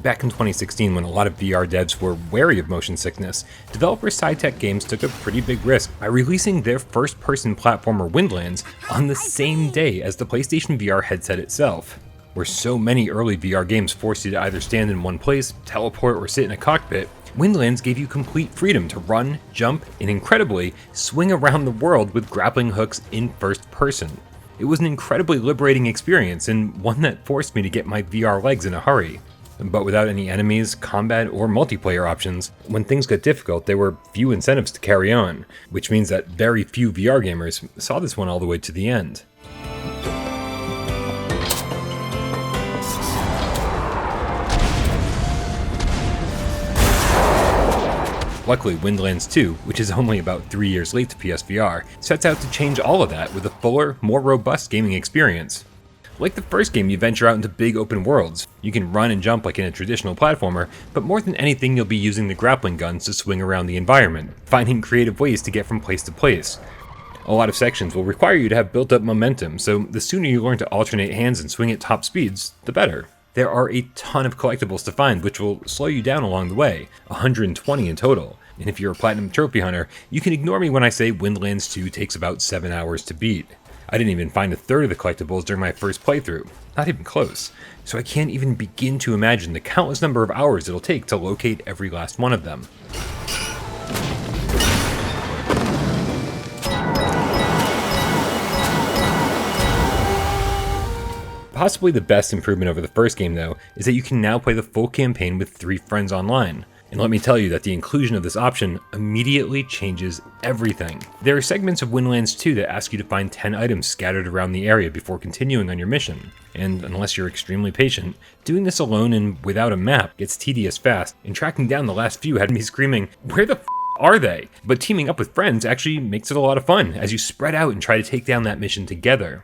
Back in 2016, when a lot of VR devs were wary of motion sickness, developer SciTech Games took a pretty big risk by releasing their first-person platformer Windlands on the same day as the PlayStation VR headset itself. Where so many early VR games forced you to either stand in one place, teleport, or sit in a cockpit, Windlands gave you complete freedom to run, jump, and incredibly, swing around the world with grappling hooks in first person. It was an incredibly liberating experience, and one that forced me to get my VR legs in a hurry. But without any enemies, combat, or multiplayer options, when things got difficult, there were few incentives to carry on, which means that very few VR gamers saw this one all the way to the end. Luckily, Windlands 2, which is only about 3 years late to PSVR, sets out to change all of that with a fuller, more robust gaming experience. Like the first game, you venture out into big open worlds. You can run and jump like in a traditional platformer, but more than anything you'll be using the grappling guns to swing around the environment, finding creative ways to get from place to place. A lot of sections will require you to have built up momentum, so the sooner you learn to alternate hands and swing at top speeds, the better. There are a ton of collectibles to find which will slow you down along the way, 120 in total. And if you're a platinum trophy hunter, you can ignore me when I say Windlands 2 takes about 7 hours to beat. I didn't even find a third of the collectibles during my first playthrough, not even close, so I can't even begin to imagine the countless number of hours it'll take to locate every last one of them. Possibly the best improvement over the first game though, is that you can now play the full campaign with 3 friends online. And let me tell you that the inclusion of this option immediately changes everything. There are segments of Windlands 2 that ask you to find 10 items scattered around the area before continuing on your mission. And unless you're extremely patient, doing this alone and without a map gets tedious fast, and tracking down the last few had me screaming, "Where the f*** are they?" But teaming up with friends actually makes it a lot of fun as you spread out and try to take down that mission together.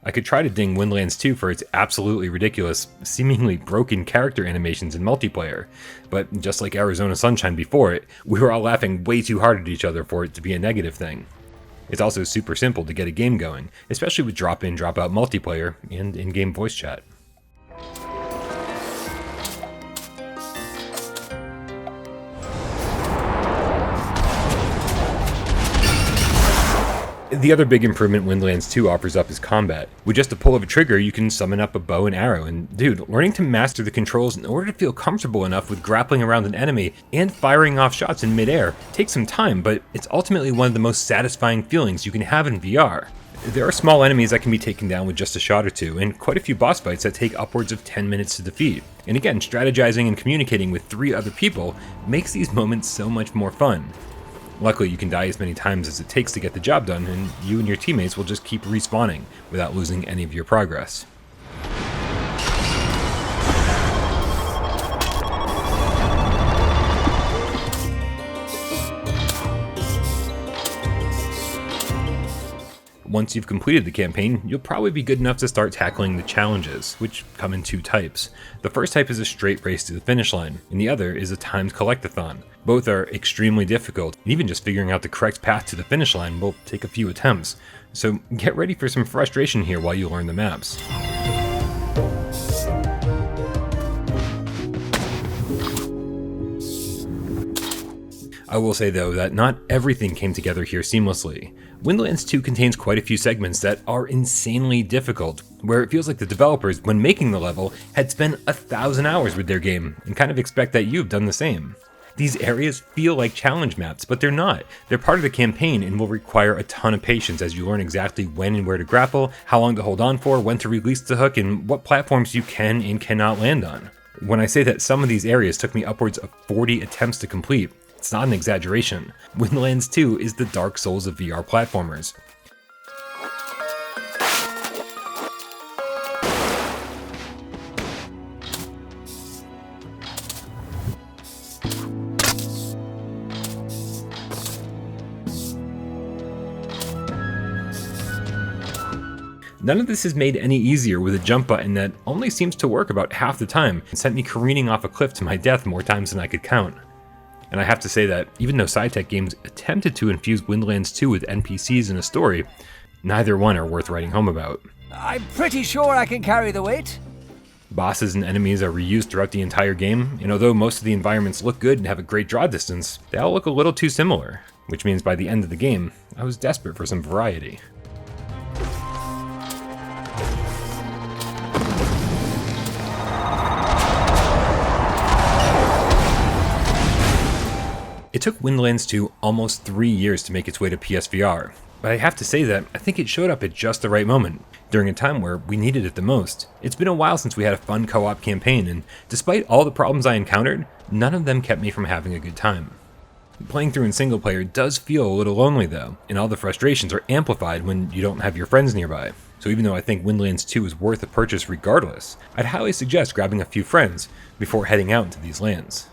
I could try to ding Windlands 2 for its absolutely ridiculous, seemingly broken character animations in multiplayer, but just like Arizona Sunshine before it, we were all laughing way too hard at each other for it to be a negative thing. It's also super simple to get a game going, especially with drop-in, drop-out multiplayer and in-game voice chat. The other big improvement Windlands 2 offers up is combat. With just a pull of a trigger, you can summon up a bow and arrow, and dude, learning to master the controls in order to feel comfortable enough with grappling around an enemy and firing off shots in midair takes some time, but it's ultimately one of the most satisfying feelings you can have in VR. There are small enemies that can be taken down with just a shot or two, and quite a few boss fights that take upwards of 10 minutes to defeat. And again, strategizing and communicating with 3 other people makes these moments so much more fun. Luckily, you can die as many times as it takes to get the job done, and you and your teammates will just keep respawning without losing any of your progress. Once you've completed the campaign, you'll probably be good enough to start tackling the challenges, which come in 2 types. The first type is a straight race to the finish line, and the other is a timed collectathon. Both are extremely difficult, and even just figuring out the correct path to the finish line will take a few attempts. So get ready for some frustration here while you learn the maps. I will say though that not everything came together here seamlessly. Windlands 2 contains quite a few segments that are insanely difficult, where it feels like the developers, when making the level, had spent 1,000 hours with their game, and kind of expect that you've done the same. These areas feel like challenge maps, but they're not. They're part of the campaign and will require a ton of patience as you learn exactly when and where to grapple, how long to hold on for, when to release the hook, and what platforms you can and cannot land on. When I say that some of these areas took me upwards of 40 attempts to complete, it's not an exaggeration. Windlands 2 is the Dark Souls of VR platformers. None of this is made any easier with a jump button that only seems to work about half the time and sent me careening off a cliff to my death more times than I could count. And I have to say that even though SciTech Games attempted to infuse Windlands 2 with NPCs and a story, neither one are worth writing home about. I'm pretty sure I can carry the weight. Bosses and enemies are reused throughout the entire game, and although most of the environments look good and have a great draw distance, they all look a little too similar, which means by the end of the game, I was desperate for some variety. It took Windlands 2 almost 3 years to make its way to PSVR, but I have to say that I think it showed up at just the right moment, during a time where we needed it the most. It's been a while since we had a fun co-op campaign, and despite all the problems I encountered, none of them kept me from having a good time. Playing through in single player does feel a little lonely though, and all the frustrations are amplified when you don't have your friends nearby. So even though I think Windlands 2 is worth a purchase regardless, I'd highly suggest grabbing a few friends before heading out into these lands.